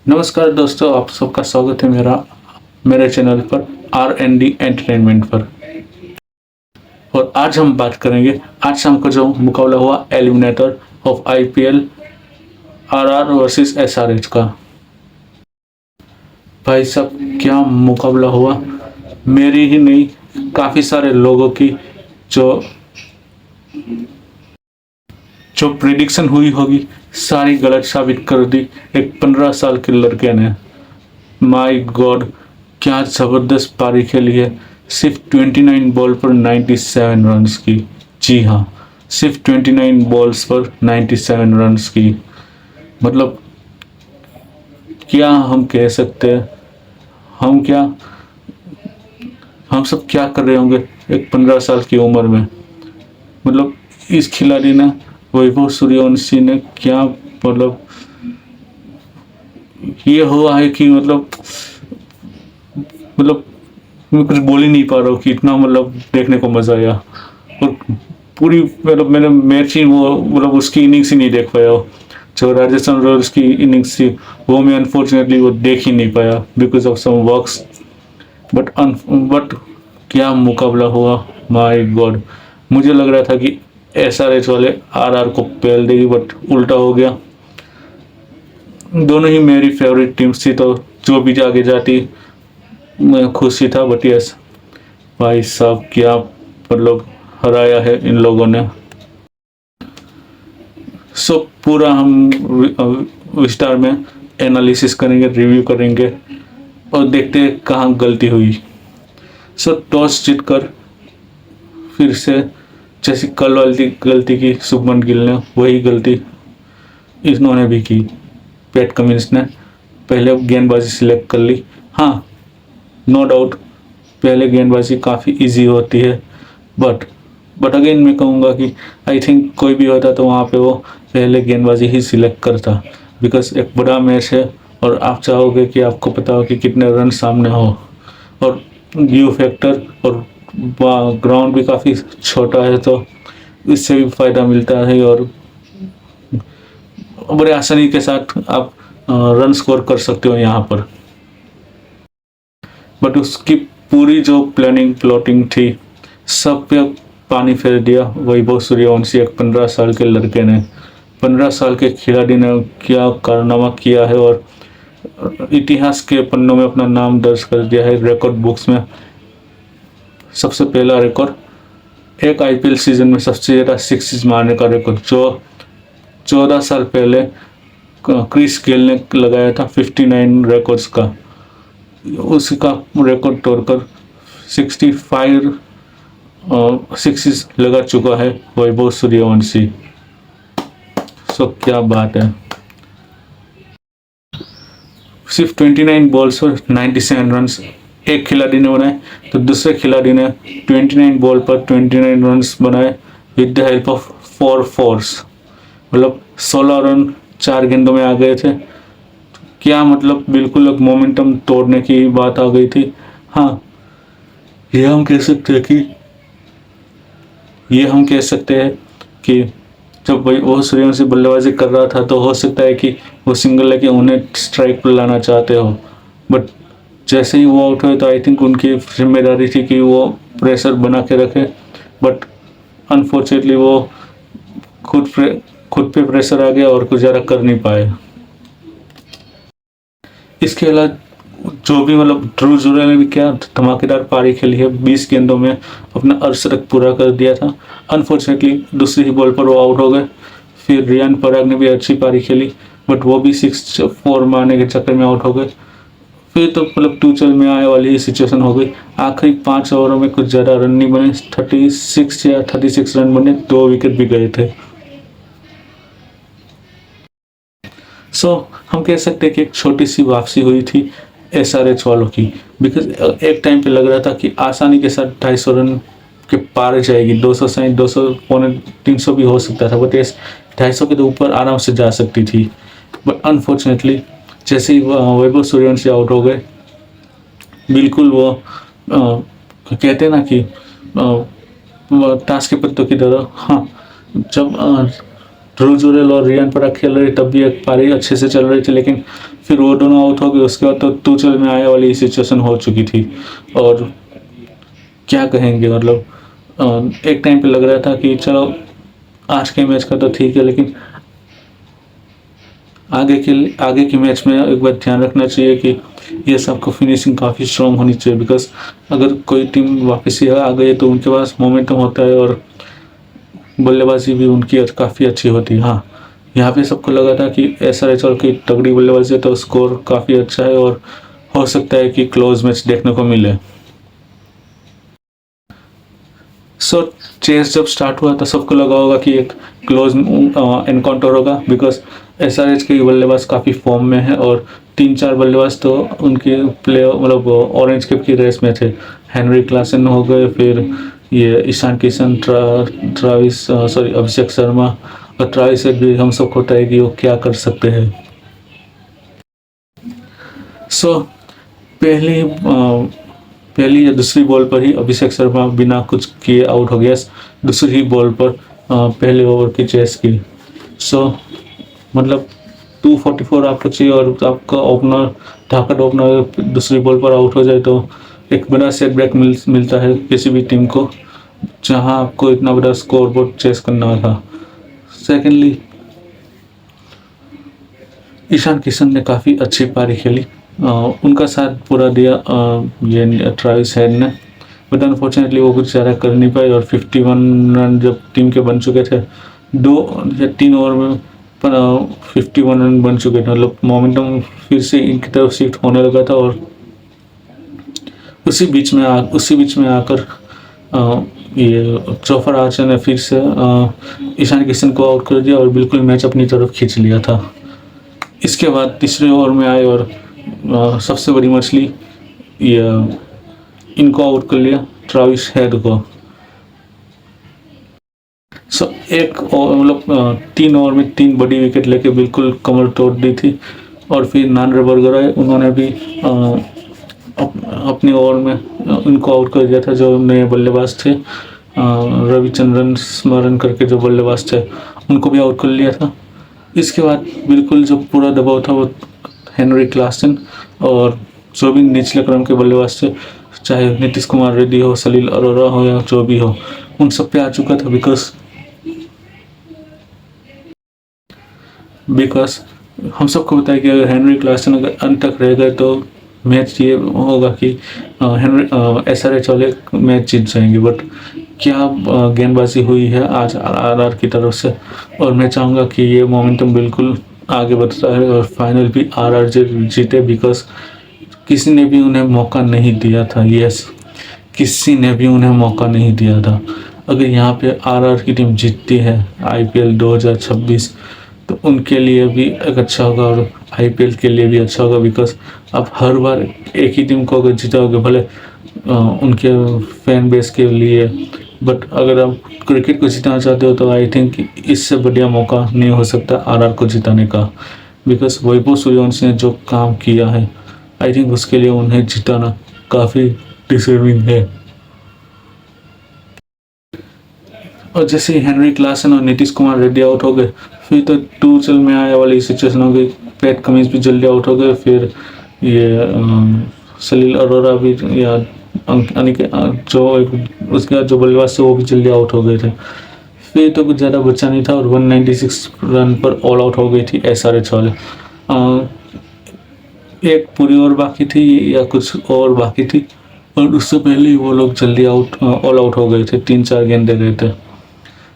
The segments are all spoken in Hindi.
नमस्कार दोस्तों, आप सबका स्वागत है मेरे चैनल पर आर एन डी एंटरटेनमेंट पर। और आज हम बात करेंगे आज शाम को जो मुकाबला हुआ eliminator of IPL RR versus SRH का। भाई साहब, क्या मुकाबला हुआ। मेरी ही नहीं, काफ़ी सारे लोगों की जो जो प्रिडिक्शन हुई होगी सारी गलत साबित कर दी एक 15 साल के लड़के ने। माय गॉड, क्या ज़बरदस्त पारी खेली है। सिर्फ 29 बॉल पर 97 रन्स की। जी हाँ, सिर्फ 29 बॉल्स पर 97 रन्स की। मतलब क्या हम कह सकते हैं, हम सब क्या कर रहे होंगे एक 15 साल की उम्र में। मतलब इस खिलाड़ी ने, वैभव सूर्यवंशी ने क्या, मतलब ये हुआ है कि मतलब मैं कुछ बोल ही नहीं पा रहा हूँ कि इतना मतलब देखने को मजा आया। और पूरी मतलब मैंने मैच ही वो मतलब उसकी इनिंग्स ही नहीं देख पाया। जो राजस्थान रॉयल्स की इनिंग्स थी वो मैं अनफॉर्चुनेटली वो देख ही नहीं पाया because of some works. But क्या मुकाबला हुआ, माय गॉड। मुझे लग रहा था कि एसआरएच वाले आरआर को पेल देगी, बट उल्टा हो गया। दोनों ही मेरी फेवरेट टीम्स थी, तो जो भी आगे जाती मैं खुश ही था। बट यस भाई साहब, क्या मतलब हराया है इन लोगों ने। सो पूरा हम विस्तार में एनालिसिस करेंगे, रिव्यू करेंगे और देखते हैं कहाँ गलती हुई। सो टॉस जीतकर फिर से जैसी कल वाली गलती की शुभमन गिल ने, वही गलती इन्होंने भी की। पैट कमिंस ने पहले गेंदबाजी सिलेक्ट कर ली। हाँ, नो डाउट पहले गेंदबाजी काफ़ी इजी होती है, बट अगेन मैं कहूँगा कि आई थिंक कोई भी होता तो वहाँ पे वो पहले गेंदबाजी ही सिलेक्ट करता। बिकॉज एक बड़ा मैच है और आप चाहोगे कि आपको पता हो कि कितने रन सामने हो। और व्यू फैक्टर और ग्राउंड भी काफ़ी छोटा है, तो इससे भी फ़ायदा मिलता है और बड़े आसानी के साथ आप रन स्कोर कर सकते हो यहाँ पर। बट उसकी पूरी जो प्लानिंग प्लॉटिंग थी सब पे पानी फेर दिया वैभव सूर्यवंशी, एक 15 साल के लड़के ने, 15 साल के खिलाड़ी ने क्या कारनामा किया है और इतिहास के पन्नों में अपना नाम दर्ज कर दिया है, रिकॉर्ड बुक्स में। सबसे पहला रिकॉर्ड एक आईपीएल सीजन में सबसे ज़्यादा सिक्सेस मारने का रिकॉर्ड, जो 14 साल पहले क्रिस गेल ने लगाया था 59 रिकॉर्ड्स का। उसका रिकॉर्ड तोड़कर 65 सिक्सेस लगा चुका है वैभव सूर्यवंशी। सो क्या बात है। सिर्फ 29 बॉल्स पर 97 रन्स एक खिलाड़ी ने बनाए, तो दूसरे खिलाड़ी ने 29 बॉल पर 29 रन्स बनाए with the help of 4 force. मतलब 16 रन 4 गेंदों में आ गए थे। क्या मतलब बिल्कुल एक मोमेंटम तोड़ने की बात आ गई थी। हाँ, ये हम कह सकते हैं कि कि जब वो सूर्यवंशी बल्लेबाजी कर रहा था तो हो सकता है कि वो सिंगल लेके उन्हें स्ट्राइक पर लाना चाहते हो। बट जैसे ही वो आउट हुए तो आई थिंक उनकी जिम्मेदारी थी कि वो प्रेशर बना के रखे। बट अनफॉर्चुनेटली वो खुद पे प्रेशर आ गया और कुछ ज़्यादा कर नहीं पाए। इसके अलावा जो भी मतलब ध्रुव जुरैल ने भी क्या धमाकेदार पारी खेली है, 20 गेंदों में अपना अर्धशतक पूरा कर दिया था। अनफॉर्चुनेटली दूसरी ही बॉल पर वो आउट हो गए। फिर रियान पराग ने भी अच्छी पारी खेली, बट वो भी 6-4 मारने के चक्कर में आउट हो गए। फिर तो मतलब 2 चल में आने वाली ही सिचुएशन हो गई। आखिरी 5 ओवरों में कुछ ज़्यादा रन नहीं बने, 36 रन बने, 2 विकेट भी गए थे। सो हम कह सकते हैं कि एक छोटी सी वापसी हुई थी एसआरएच वालों की। बिकॉज एक टाइम पे लग रहा था कि आसानी के साथ 250 रन के पार जाएगी, 260, 200, 300 भी हो सकता था। बट इस 250 के तो ऊपर आराम से जा सकती थी। बट अनफॉर्चुनेटली जैसे ही वैभव सूर्यवंशी आउट हो गए, बिल्कुल वो कहते हैं ना कि ताश के पत्तों की तरह। हाँ, जब ध्रुव जुरेल और रियान पराग खेल रहे तब भी एक पारी अच्छे से चल रही थी, लेकिन फिर वो दोनों आउट हो गए। उसके बाद तो तुचल में आने वाली सिचुएशन हो चुकी थी। और क्या कहेंगे, मतलब एक टाइम पे लग रहा था कि चलो आज के मैच का तो ठीक है, लेकिन आगे के मैच में एक बार ध्यान रखना चाहिए कि ये सबको फिनिशिंग काफ़ी स्ट्रॉन्ग होनी चाहिए। बिकॉज अगर कोई टीम वापस ही आ गई तो उनके पास मोमेंटम होता है और बल्लेबाजी भी उनकी काफ़ी अच्छी होती है। हाँ, यहाँ पे सबको लगा था कि SRH की तगड़ी बल्लेबाजी है तो स्कोर काफ़ी अच्छा है और हो सकता है कि क्लोज मैच देखने को मिले। सो चेस जब स्टार्ट हुआ तो सबको लगा होगा कि एक क्लोज एनकाउंटर होगा। बिकॉज SRH के बल्लेबाज काफ़ी फॉर्म में है और 3-4 बल्लेबाज तो उनके प्ले मतलब ऑरेंज कैप की रेस में थे। हेनरी क्लासन हो गए, फिर ये ईशान किशन, अभिषेक शर्मा और ट्राविस हेड भी हम सबको पता है कि वो क्या कर सकते हैं। सो पहली या दूसरी बॉल पर ही अभिषेक शर्मा बिना कुछ किए आउट हो गया। दूसरी ही बॉल पर पहले ओवर की चेस की। सो मतलब 244 आपको चाहिए और आपका ओपनर धाकड़ ओपनर दूसरी बॉल पर आउट हो जाए तो एक बड़ा सेटबैक मिलता है किसी भी टीम को, जहां आपको इतना बड़ा स्कोर बोर्ड चेस करना था। सेकेंडली, ईशान किशन ने काफ़ी अच्छी पारी खेली। उनका साथ पूरा दिया ये ट्राविस हेड ने, बट अनफॉर्चुनेटली वो कुछ ज़्यादा कर नहीं पाए और 51 रन जब टीम के बन चुके थे, 2 या 3 ओवर में पर 51 रन बन चुके थे। मतलब मोमेंटम फिर से इनकी तरफ शिफ्ट होने लगा था और उसी बीच में आकर ये जोफर आर्चर ने फिर से ईशान किशन को आउट कर दिया और बिल्कुल मैच अपनी तरफ खींच लिया था। इसके बाद तीसरे ओवर में आए और सबसे बड़ी मछली ये इनको आउट कर लिया, ट्राविस हेड को। एक मतलब 3 ओवर में 3 बड़ी विकेट लेके बिल्कुल कमर तोड़ दी थी। और फिर नानर बर्गर आए, उन्होंने भी अपने ओवर में उनको आउट कर दिया था। जो नए बल्लेबाज थे रविचंद्रन स्मरण करके जो बल्लेबाज थे, उनको भी आउट कर लिया था। इसके बाद बिल्कुल जो पूरा दबाव था वो हेनरी क्लासन और जो भी निचले क्रम के बल्लेबाज थे, चाहे नीतीश कुमार रेड्डी हो, सलील अरोरा हो या जो भी हो, उन सब पे आ चुका था। बिकॉज हम सबको पता है कि अगर हेनरी क्लासन अगर अंत तक रह गए तो मैच ये होगा कि SRH वाले मैच जीत जाएंगे। बट क्या गेंदबाजी हुई है आज RR की तरफ से, और मैं चाहूँगा कि ये मोमेंटम बिल्कुल आगे बढ़ता है और फाइनल भी RR जीते। बिकॉज किसी ने भी उन्हें मौका नहीं दिया था। किसी ने भी उन्हें मौका नहीं दिया था। अगर यहाँ पे RR की टीम जीतती है IPL 2026 तो उनके लिए भी एक अच्छा होगा और IPL के लिए भी अच्छा होगा। बिकॉज आप हर बार एक ही टीम को अगर जिताओगे, भले उनके फैन बेस के लिए, बट अगर आप क्रिकेट को जिताना चाहते हो तो आई थिंक इससे बढ़िया मौका नहीं हो सकता RR को जिताने का। बिकॉज वैभव सूर्यवंशी ने जो काम किया है, आई थिंक उसके लिए उन्हें जिताना काफ़ी डिजर्विंग है। और जैसे हेनरी क्लासन और नीतीश कुमार रेड्डी आउट हो गए, फिर तो 2 चल में आने वाली सिचुएशन हो गई। पैट कमिंस भी जल्दी आउट हो गए, फिर ये सलील अरोरा भी या जो उसके बाद जो बल्लेबाज थे वो भी जल्दी आउट हो गए थे। फिर तो कुछ ज़्यादा बचा नहीं था और 196 रन पर ऑल आउट हो गई थी SRH वाले। एक पूरी ओवर बाकी थी या कुछ और बाकी थी और उससे पहले ही वो लोग जल्दी ऑल आउट हो गए थे, 3-4 गेंद दे गए थे।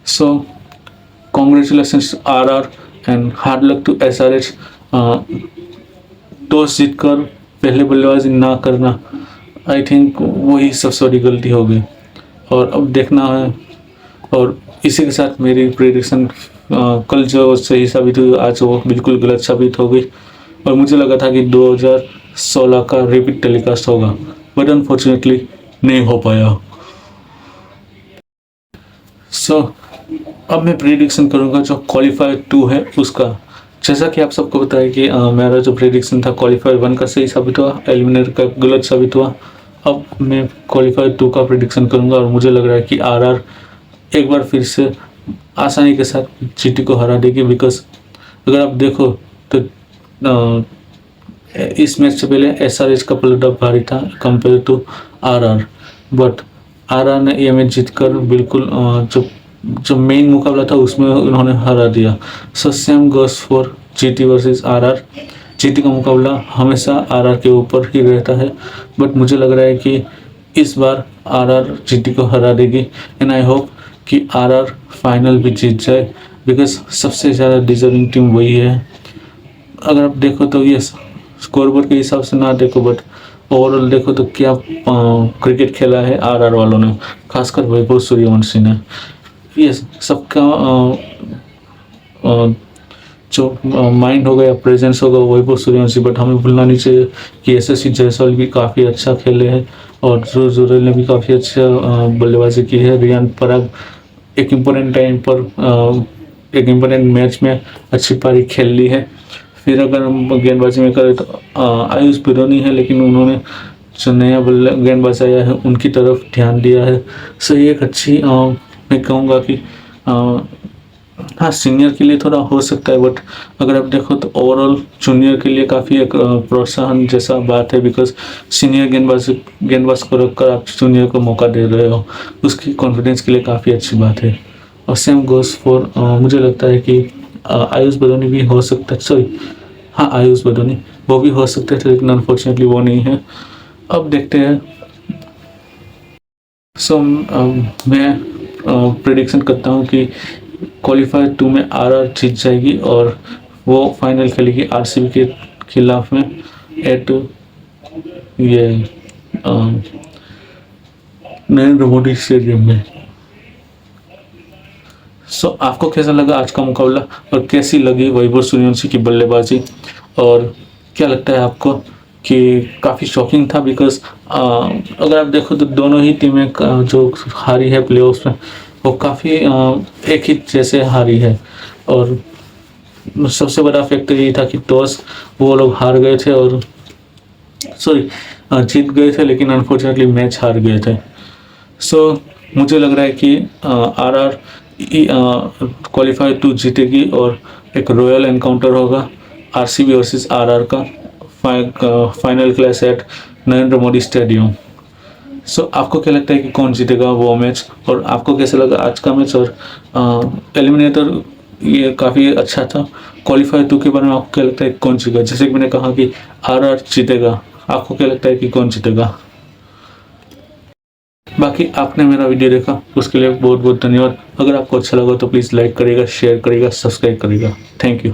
So congratulations RR and hard luck to SRH। Toss जीतकर पहले बल्लेबाजी ना करना, आई थिंक वही सबसे बड़ी गलती हो गई और अब देखना है। और इसी के साथ मेरी प्रेडिक्शन कल जो सही साबित हुई, आज वो बिल्कुल गलत साबित हो गई। और मुझे लगा था कि 2016 का रिपीट टेलीकास्ट होगा, बट अनफॉर्चुनेटली नहीं हो पाया। सो अब मैं प्रेडिक्शन करूँगा जो क्वालिफायर 2 है उसका। जैसा कि आप सबको पता है कि मेरा जो प्रेडिक्शन था क्वालिफायर 1 का सही साबित हुआ, एलिमिनेटर का गलत साबित हुआ। अब मैं क्वालिफायर 2 का प्रेडिक्शन करूँगा और मुझे लग रहा है कि RR एक बार फिर से आसानी के साथ जीटी को हरा देगी। बिकॉज अगर आप देखो तो इस मैच से पहले एसआरएच का पलड़ा भारी था compare to RR, but RR ने ये मैच जीतकर बिल्कुल जो जो मेन मुकाबला था उसमें उन्होंने हरा दिया। So same goes for GT versus RR. GT का मुकाबला हमेशा आरआर के ऊपर ही रहता है, बट मुझे लग रहा है कि इस बार आरआर जीटी को हरा देगी। एंड आई होप कि आरआर फाइनल भी जीत जाए, बिकॉज सबसे ज़्यादा डिजर्विंग टीम वही है। अगर आप देखो तो ये स्कोरबोर्ड के हिसाब से ना देखो, बट ओवरऑल देखो तो क्या क्रिकेट खेला है आरआर वालों ने, खासकर वैभव सूर्यवंशी ने। ये सबका जो माइंड होगा या प्रेजेंस होगा वैभव सूर्यवंशी, बट हमें भूलना नहीं चाहिए कि एसएससी जायसवाल भी काफ़ी अच्छा खेले हैं और ध्रुव जुरेल ने भी काफ़ी अच्छा बल्लेबाजी की है। रियान पराग एक इम्पोर्टेंट टाइम पर एक इम्पोर्टेंट मैच में अच्छी पारी खेल ली है। फिर अगर हम गेंदबाजी में करें तो आयुष बिरोनी है, लेकिन उन्होंने जो नया गेंदबाज आया है उनकी तरफ ध्यान दिया है। सो ये एक अच्छी मैं कहूँगा कि हाँ सीनियर के लिए थोड़ा हो सकता है, बट अगर आप देखो तो ओवरऑल जूनियर के लिए काफ़ी एक प्रोत्साहन जैसा बात है। बिकॉज सीनियर गेंदबाज को रखकर आप जूनियर को मौका दे रहे हो, उसकी कॉन्फिडेंस के लिए काफ़ी अच्छी बात है। और सेम गोस फॉर मुझे लगता है कि आयुष बदोनी भी हो सकता है, सॉरी हाँ आयुष बदोनी वो भी हो सकते थे, लेकिन अनफॉर्चुनेटली वो नहीं है। अब देखते हैं। सो मैं प्रेडिक्शन करता हूँ कि क्वालिफायर 2 में आरआर जीत जाएगी और वो फाइनल खेलेगी आरसीबी के खिलाफ में एट ये नरेंद्र मोदी स्टेडियम में। सो आपको कैसा लगा आज का मुकाबला और कैसी लगी वैभव सूर्यवंशी की बल्लेबाजी, और क्या लगता है आपको कि काफ़ी शॉकिंग था? बिकॉज अगर आप देखो तो दोनों ही टीमें जो हारी है प्लेऑफ्स में वो काफ़ी एक ही जैसे हारी है। और सबसे बड़ा फैक्टर यही था कि टॉस वो लोग हार गए थे और सॉरी जीत गए थे, लेकिन अनफॉर्चुनेटली मैच हार गए थे। सो मुझे लग रहा है कि आरआर क्वालिफायर 2 जीतेगी और एक रॉयल एनकाउंटर होगा आरसीबी वर्सेस आरआर का final clash at Narendra Modi stadium. So आपको क्या लगता है कि कौन जीतेगा वो मैच, और आपको कैसा लगा आज का मैच? और एलिमिनेटर ये काफ़ी अच्छा था। क्वालिफायर 2 के बारे में आपको क्या लगता है कौन जीतेगा? जैसे कि मैंने कहा कि आरआर जीतेगा, आपको क्या लगता है कि कौन जीतेगा? बाकी आपने मेरा वीडियो देखा उसके लिए बहुत बहुत धन्यवाद। अगर आपको अच्छा लगा तो प्लीज़ लाइक करिएगा, शेयर करिएगा, सब्सक्राइब करिएगा। Thank you.